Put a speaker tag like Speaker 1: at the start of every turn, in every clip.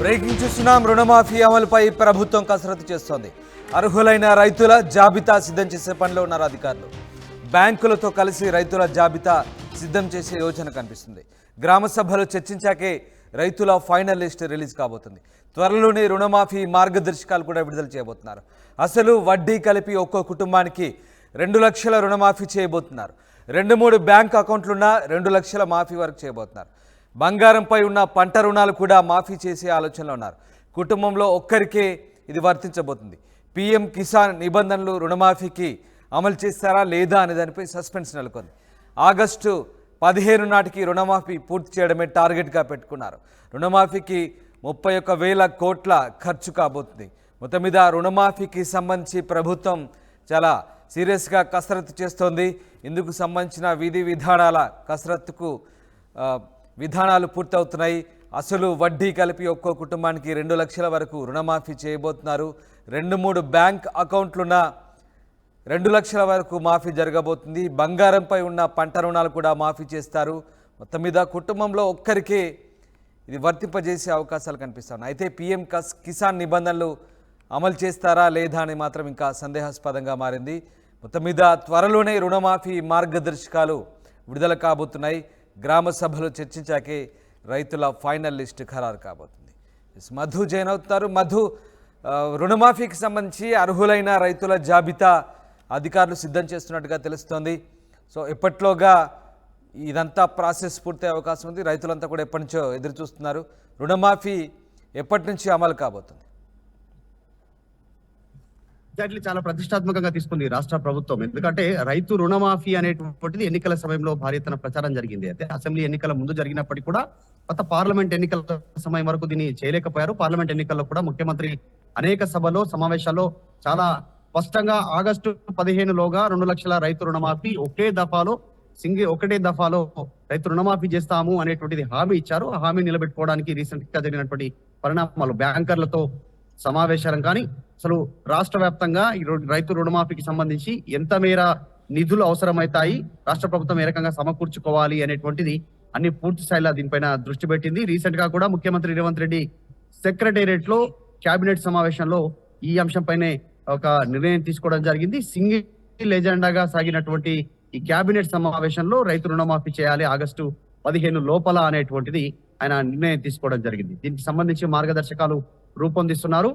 Speaker 1: Breaking చూస్తున్నాం. రుణమాఫీ అమలుపై ప్రభుత్వం కసరత్తు చేస్తోంది. అర్హులైన రైతుల జాబితా సిద్ధం చేసే పనిలో ఉన్నారు అధికారులు. బ్యాంకులతో కలిసి రైతుల జాబితా సిద్ధం చేసే యోచన కనిపిస్తుంది. గ్రామ సభలు చర్చించాకే రైతుల ఫైనల్ లిస్ట్ రిలీజ్ కాబోతుంది. త్వరలోనే రుణమాఫీ మార్గదర్శకాలు కూడా విడుదల చేయబోతున్నారు. అసలు వడ్డీ కలిపి ఒక్కో కుటుంబానికి 2 లక్షల రుణమాఫీ చేయబోతున్నారు. 2-3 బ్యాంక్ అకౌంట్లున్న 2 లక్షల మాఫీ వరకు చేయబోతున్నారు. బంగారంపై ఉన్న పంట రుణాలు కూడా మాఫీ చేసే ఆలోచనలో ఉన్నారు. కుటుంబంలో ఒక్కరికే ఇది వర్తించబోతుంది. పీఎం కిసాన్ నిబంధనలు రుణమాఫీకి అమలు చేస్తారా లేదా అనే దానిపై సస్పెన్స్ నెలకొంది. ఆగస్టు 15 నాటికి రుణమాఫీ పూర్తి చేయడమే టార్గెట్గా పెట్టుకున్నారు. రుణమాఫీకి 31,000 కోట్ల ఖర్చు కాబోతుంది. మొత్తం మీద రుణమాఫీకి సంబంధించి ప్రభుత్వం చాలా సీరియస్గా కసరత్తు చేస్తోంది. ఇందుకు సంబంధించిన విధి విధానాల కసరత్తుకు విధానాలు పూర్తవుతున్నాయి. అసలు వడ్డీ కలిపి ఒక్కో కుటుంబానికి 2 లక్షల వరకు రుణమాఫీ చేయబోతున్నారు. 2-3 బ్యాంక్ అకౌంట్లున్న 2 లక్షల వరకు మాఫీ జరగబోతుంది. బంగారంపై ఉన్న పంట రుణాలు కూడా మాఫీ చేస్తారు. మొత్తం మీద కుటుంబంలో ఒక్కరికే ఇది వర్తింపజేసే అవకాశాలు కనిపిస్తున్నాయి. అయితే పీఎం కిసాన్ నిబంధనలు అమలు చేస్తారా లేదా అని మాత్రం ఇంకా సందేహాస్పదంగా మారింది. మొత్తం మీద త్వరలోనే రుణమాఫీ మార్గదర్శకాలు విడుదల కాబోతున్నాయి. గ్రామ సభలు చర్చించాకే రైతుల ఫైనల్ లిస్ట్ ఖరారు కాబోతుంది. మధు జైన్ అవుతున్నారు. మధు, రుణమాఫీకి సంబంధించి అర్హులైన రైతుల జాబితా అధికారులు సిద్ధం చేస్తున్నట్టుగా తెలుస్తోంది. సో ఎప్పట్లోగా ఇదంతా ప్రాసెస్ పూర్తయ్యే అవకాశం ఉంది. రైతులంతా కూడా ఎప్పటి నుంచో ఎదురు చూస్తున్నారు. రుణమాఫీ ఎప్పటి నుంచి అమలు కాబోతుంది?
Speaker 2: ఎగ్జాక్ట్లీ, చాలా ప్రతిష్టాత్మకంగా తీసుకుంది రాష్ట్ర ప్రభుత్వం. ఎందుకంటే రైతు రుణమాఫీ అనేటువంటిది ఎన్నికల సమయంలో భారీ ఎత్తున ప్రచారం జరిగింది. అయితే అసెంబ్లీ ఎన్నికల ముందు జరిగినప్పటికీ కూడా కొత్త పార్లమెంట్ ఎన్నికల సమయం వరకు దీన్ని చేయలేకపోయారు. పార్లమెంట్ ఎన్నికల్లో కూడా ముఖ్యమంత్రి అనేక సభలో సమావేశాల్లో చాలా స్పష్టంగా ఆగస్టు 15 లోగా 2 లక్షల రైతు రుణమాఫీ ఒకటే దఫాలో రైతు రుణమాఫీ చేస్తాము అనేటువంటిది హామీ ఇచ్చారు. ఆ హామీ నిలబెట్టుకోవడానికి రీసెంట్ గా జరిగినటువంటి పరిణామాలు, బ్యాంకర్లతో సమావేశాలు కానీ, అసలు రాష్ట్ర వ్యాప్తంగా ఈ రైతు రుణమాఫీకి సంబంధించి ఎంత మేర నిధులు అవసరమవుతాయి, రాష్ట్ర ప్రభుత్వం ఏ రకంగా సమకూర్చుకోవాలి అనేటువంటిది అన్ని పూర్తి స్థాయిలో దీనిపైన దృష్టి పెట్టింది. రీసెంట్ గా కూడా ముఖ్యమంత్రి రేవంత్ రెడ్డి సెక్రటేరియట్ లో కేబినెట్ సమావేశంలో ఈ అంశంపైనే ఒక నిర్ణయం తీసుకోవడం జరిగింది. సింగిల్ ఎజెండాగా సాగినటువంటి ఈ కేబినెట్ సమావేశంలో రైతు రుణమాఫీ చేయాలి ఆగస్టు 15 లోపల అనేటువంటిది ఆయన నిర్ణయం తీసుకోవడం జరిగింది. దీనికి సంబంధించి మార్గదర్శకాలు రూపొందిస్తున్నారు.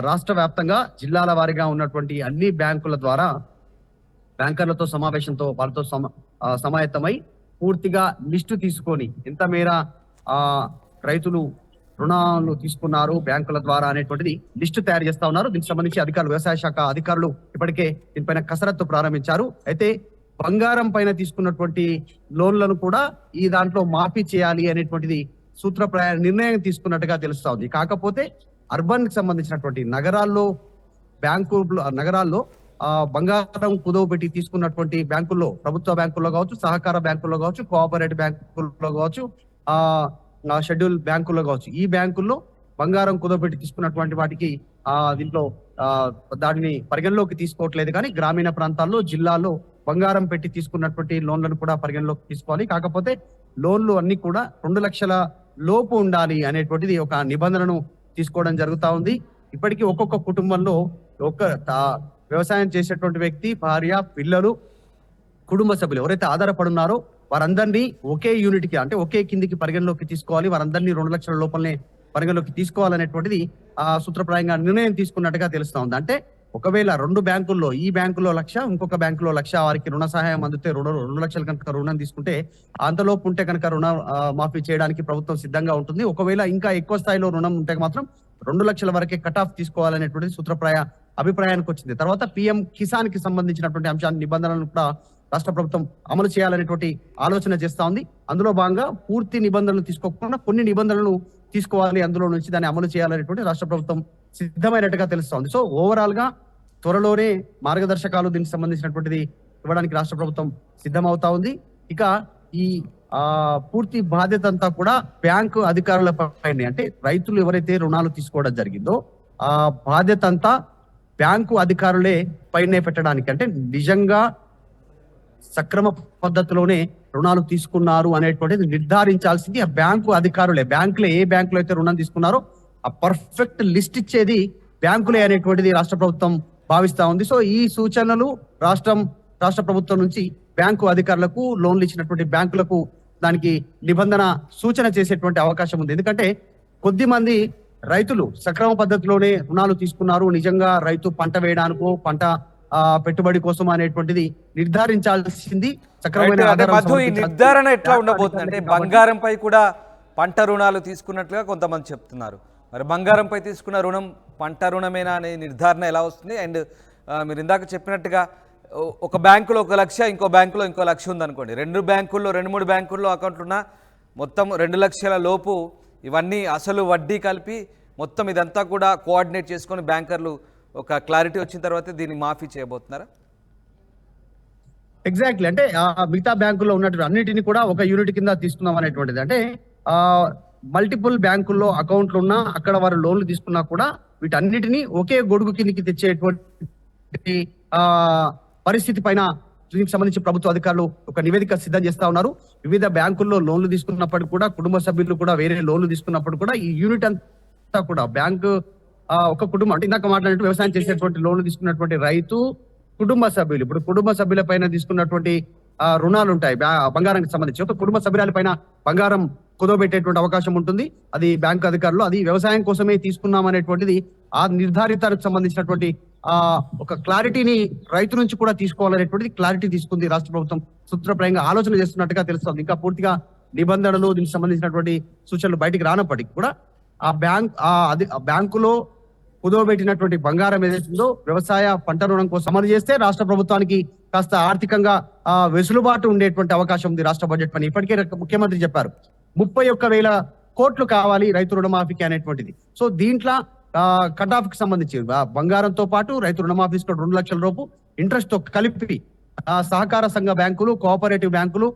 Speaker 2: రాష్ట్ర వ్యాప్తంగా జిల్లాల వారీగా ఉన్నటువంటి అన్ని బ్యాంకుల ద్వారా బ్యాంకర్లతో సమావేశంతో వాళ్ళతో సమాయత్తమై పూర్తిగా లిస్టు తీసుకొని ఎంత మేర రైతులు రుణాలు తీసుకున్నారు బ్యాంకుల ద్వారా అనేటువంటిది లిస్టు తయారు చేస్తా ఉన్నారు. దీనికి సంబంధించి వ్యవసాయ శాఖ అధికారులు ఇప్పటికే దీనిపైన కసరత్తు ప్రారంభించారు. అయితే బంగారం పైన తీసుకున్నటువంటి లోన్లను కూడా ఈ దాంట్లో మాఫీ చేయాలి అనేటువంటిది సూత్రప్రాయ నిర్ణయం తీసుకున్నట్టుగా తెలుస్తా ఉంది. కాకపోతే అర్బన్ కి సంబంధించినటువంటి నగరాల్లో బంగారం కుదవ పెట్టి తీసుకున్నటువంటి బ్యాంకుల్లో, ప్రభుత్వ బ్యాంకుల్లో కావచ్చు, సహకార బ్యాంకుల్లో కావచ్చు, కోఆపరేటివ్ బ్యాంకుల్లో కావచ్చు, షెడ్యూల్ బ్యాంకుల్లో కావచ్చు, ఈ బ్యాంకుల్లో బంగారం కుదవపెట్టి తీసుకున్నటువంటి వాటికి దీంట్లో దానిని పరిగణలోకి తీసుకోవట్లేదు. కానీ గ్రామీణ ప్రాంతాల్లో, జిల్లాల్లో బంగారం పెట్టి తీసుకున్నటువంటి లోన్లను కూడా పరిగణలోకి తీసుకోవాలి. కాకపోతే లోన్లు అన్ని కూడా 2 లక్షల లోపు ఉండాలి అనేటువంటిది ఒక నిబంధనను తీసుకోవడం జరుగుతా ఉంది. ఇప్పటికీ ఒక్కొక్క కుటుంబంలో వ్యవసాయం చేసేటువంటి వ్యక్తి, భార్య, పిల్లలు, కుటుంబ సభ్యులు ఎవరైతే ఆధారపడున్నారో వారందరినీ ఒకే యూనిట్ కి, అంటే ఒకే కిందికి పరిగణలోకి తీసుకోవాలి. వారందరినీ 2 లక్షల లోపలనే పరిగణలోకి తీసుకోవాలనేటువంటిది సూత్రప్రాయంగా నిర్ణయం తీసుకున్నట్టుగా తెలుస్తా ఉంది. అంటే ఒకవేళ 2 బ్యాంకుల్లో, ఈ బ్యాంకులో 1 లక్ష, ఇంకొక బ్యాంకులో 1 లక్ష వారికి రుణ సహాయం అందితే 2 లక్షలు కనుక రుణం తీసుకుంటే అంతలోపు ఉంటే కనుక రుణ మాఫీ చేయడానికి ప్రభుత్వం సిద్ధంగా ఉంటుంది. ఒకవేళ ఇంకా ఎక్కువ స్థాయిలో రుణం ఉంటే మాత్రం 2 లక్షల వరకే కట్ ఆఫ్ తీసుకోవాలనేటువంటిది సూత్రప్రాయ అభిప్రాయానికి వచ్చింది. తర్వాత పీఎం కిసాన్ కి సంబంధించినటువంటి అంశాన్ని, నిబంధనలను కూడా రాష్ట్ర ప్రభుత్వం అమలు చేయాలనేటువంటి ఆలోచన చేస్తా ఉంది. అందులో భాగంగా పూర్తి నిబంధనలు తీసుకోకుండా కొన్ని నిబంధనలు తీసుకోవాలి, అందులో నుంచి దాన్ని అమలు చేయాలనేటువంటి రాష్ట్ర ప్రభుత్వం సిద్ధమైనట్టుగా తెలుస్తా ఉంది. సో ఓవరాల్ గా త్వరలోనే మార్గదర్శకాలు దీనికి సంబంధించినటువంటిది ఇవ్వడానికి రాష్ట్ర ప్రభుత్వం సిద్ధమవుతా ఉంది. ఇక ఈ పూర్తి బాధ్యత అంతా కూడా బ్యాంకు అధికారుల పైన, అంటే రైతులు ఎవరైతే రుణాలు తీసుకోవడం జరిగిందో ఆ బాధ్యత అంతా బ్యాంకు అధికారులే పైనే పెట్టడానికి, అంటే నిజంగా సక్రమ పద్ధతిలోనే రుణాలు తీసుకున్నారు అనేటువంటిది నిర్ధారించాల్సింది ఆ బ్యాంకు అధికారులే. బ్యాంకులే ఏ బ్యాంకులో అయితే రుణం తీసుకున్నారో ఆ పర్ఫెక్ట్ లిస్ట్ ఇచ్చేది బ్యాంకులే అనేటువంటిది రాష్ట్ర ప్రభుత్వం భావిస్తా ఉంది. సో ఈ సూచనలు రాష్ట్ర ప్రభుత్వం నుంచి బ్యాంకు అధికారులకు, లోన్లు ఇచ్చినటువంటి బ్యాంకులకు దానికి నిబంధన సూచన చేసేటువంటి అవకాశం ఉంది. ఎందుకంటే కొద్ది మంది రైతులు సక్రమ పద్ధతిలోనే రుణాలు తీసుకున్నారు, నిజంగా రైతు పంట వేయడానికో పంట పెట్టుబడి కోసం అనేటువంటిది నిర్ధారించాల్సింది సక్రమమైన ఆధారం
Speaker 1: మధు, ఈ నిర్ధారణ ఎట్లా ఉండబోతుంది అంటే బంగారంపై కూడా పంట రుణాలు తీసుకున్నట్లుగా కొంతమంది చెప్తున్నారు. మరి బంగారంపై తీసుకున్న రుణం పంట రుణమేనా అనే నిర్ధారణ ఎలా వస్తుంది? అండ్ మీరు ఇందాక చెప్పినట్టుగా ఒక బ్యాంకులో 1 లక్ష, ఇంకో బ్యాంకులో ఇంకో 1 లక్ష ఉందనుకోండి, 2-3 బ్యాంకుల్లో అకౌంట్లు ఉన్న మొత్తం 2 లక్షల లోపు ఇవన్నీ అసలు వడ్డీ కలిపి మొత్తం ఇదంతా కూడా కోఆర్డినేట్ చేసుకొని బ్యాంకర్లు ఒక క్లారిటీ వచ్చిన తర్వాత దీన్ని మాఫీ చేయబోతున్నారా?
Speaker 2: ఎగ్జాక్ట్లీ. అంటే మిగతా బ్యాంకుల్లో ఉన్నటువంటి అన్నిటిని కూడా ఒక యూనిట్ కింద తీసుకుందాం అనేటువంటిది. అంటే మల్టిపుల్ బ్యాంకుల్లో అకౌంట్లు ఉన్నా, అక్కడ వారు లోన్లు తీసుకున్నా కూడా వీటన్నిటిని ఒకే గొడుగు కిందికి తెచ్చేటువంటి పరిస్థితి పైన దీనికి సంబంధించి ప్రభుత్వ అధికారులు ఒక నివేదిక సిద్ధం చేస్తా ఉన్నారు. వివిధ బ్యాంకుల్లో లోన్లు తీసుకున్నప్పటికీ కూడా, కుటుంబ సభ్యులు కూడా వేరే లోన్లు తీసుకున్నప్పుడు కూడా ఈ యూనిట్ అంతా కూడా బ్యాంకు ఒక కుటుంబం, అంటే ఇందాక మాట్లాడినట్టు వ్యవసాయం చేసేటువంటి లోన్లు తీసుకున్నటువంటి రైతు, కుటుంబ సభ్యులు, ఇప్పుడు కుటుంబ సభ్యుల పైన తీసుకున్నటువంటి రుణాలు ఉంటాయి బంగారానికి సంబంధించి. ఒక కుటుంబ సభ్యుల పైన బంగారం కుదవబెట్టేటువంటి అవకాశం ఉంటుంది. అది బ్యాంకు అధికారులు అది వ్యవసాయం కోసమే తీసుకున్నాం అనేటువంటిది ఆ నిర్ధారితానికి సంబంధించినటువంటి ఒక క్లారిటీని రైతు నుంచి కూడా తీసుకోవాలనేటువంటిది క్లారిటీ తీసుకుంది రాష్ట్ర ప్రభుత్వం. సూత్రప్రాయంగా ఆలోచన చేస్తున్నట్టుగా తెలుస్తుంది. ఇంకా పూర్తిగా నిబంధనలు దీనికి సంబంధించినటువంటి సూచనలు బయటికి రానప్పటికీ కూడా ఆ బ్యాంకులో కుదవబెట్టినటువంటి బంగారం ఏదైతుందో వ్యవసాయ పంట రుణం కోసం అమలు చేస్తే రాష్ట్ర ప్రభుత్వానికి కాస్త ఆర్థికంగా వెసులుబాటు ఉండేటువంటి అవకాశం ఉంది రాష్ట్ర బడ్జెట్ పని. ఇప్పటికే ముఖ్యమంత్రి చెప్పారు 31,000 కోట్లు కావాలి రైతు రుణమాఫీకి అనేటువంటిది. సో దీంట్లో కట్ ఆఫ్ కి సంబంధించి బంగారంతో పాటు రైతు రుణమాఫీ 2 లక్షల రూపు ఇంట్రెస్ట్ తో కలిపి సహకార సంఘ బ్యాంకులు, కోఆపరేటివ్ బ్యాంకులు,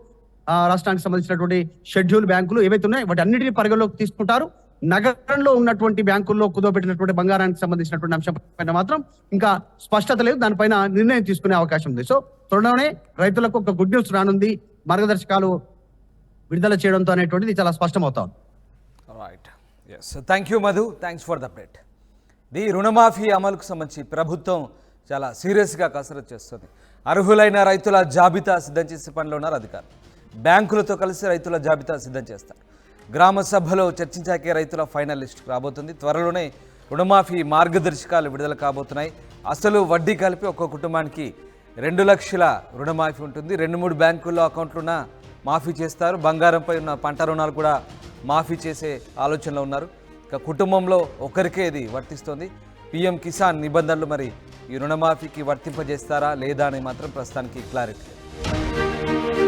Speaker 2: రాష్ట్రానికి సంబంధించినటువంటి షెడ్యూల్ బ్యాంకులు ఏవైతే ఉన్నాయో వాటి అన్నిటిని పరిగణలోకి తీసుకుంటారు. నగరంలో ఉన్నటువంటి బ్యాంకుల్లో కుదవబెట్టినటువంటి బంగారానికి సంబంధించినటువంటి అంశం పైన మాత్రం ఇంకా స్పష్టత లేదు. దానిపైన నిర్ణయం తీసుకునే అవకాశం ఉంది. సో త్వరలోనే రైతులకు ఒక గుడ్ న్యూస్ రానుంది. మార్గదర్శకాలు విడుదల చేయడంతో అనేటువంటిది చాలా స్పష్టమవుతాం.
Speaker 1: Right, yes, thank you Madhu, thanks for the update. ఈ రుణమాఫీ అమలుకు సంబంధించి ప్రభుత్వం చాలా సీరియస్గా కసరత్తు చేస్తుంది. అర్హులైన రైతుల జాబితా సిద్ధం చేసే పనిలో ఉన్నారు అధికారులు. బ్యాంకులతో కలిసి రైతుల జాబితా సిద్ధం చేస్తారు. గ్రామ సభలో చర్చించాకే రైతుల ఫైనల్ లిస్ట్ రాబోతుంది. త్వరలోనే రుణమాఫీ మార్గదర్శకాలు విడుదల కాబోతున్నాయి. అసలు వడ్డీ కలిపి ఒక్కో కుటుంబానికి 2 లక్షల రుణమాఫీ ఉంటుంది. 2-3 బ్యాంకుల్లో అకౌంట్లున్న మాఫీ చేస్తారు. బంగారంపై ఉన్న పంట రుణాలు కూడా మాఫీ చేసే ఆలోచనలో ఉన్నారు. ఇక కుటుంబంలో ఒకరికే ఇది వర్తిస్తుంది. PM కిసాన్ నిబంధనలు మరి ఈ రుణమాఫీకి వర్తింపజేస్తారా లేదా అని మాత్రం ప్రస్తుతానికి క్లారిటీ లేదు.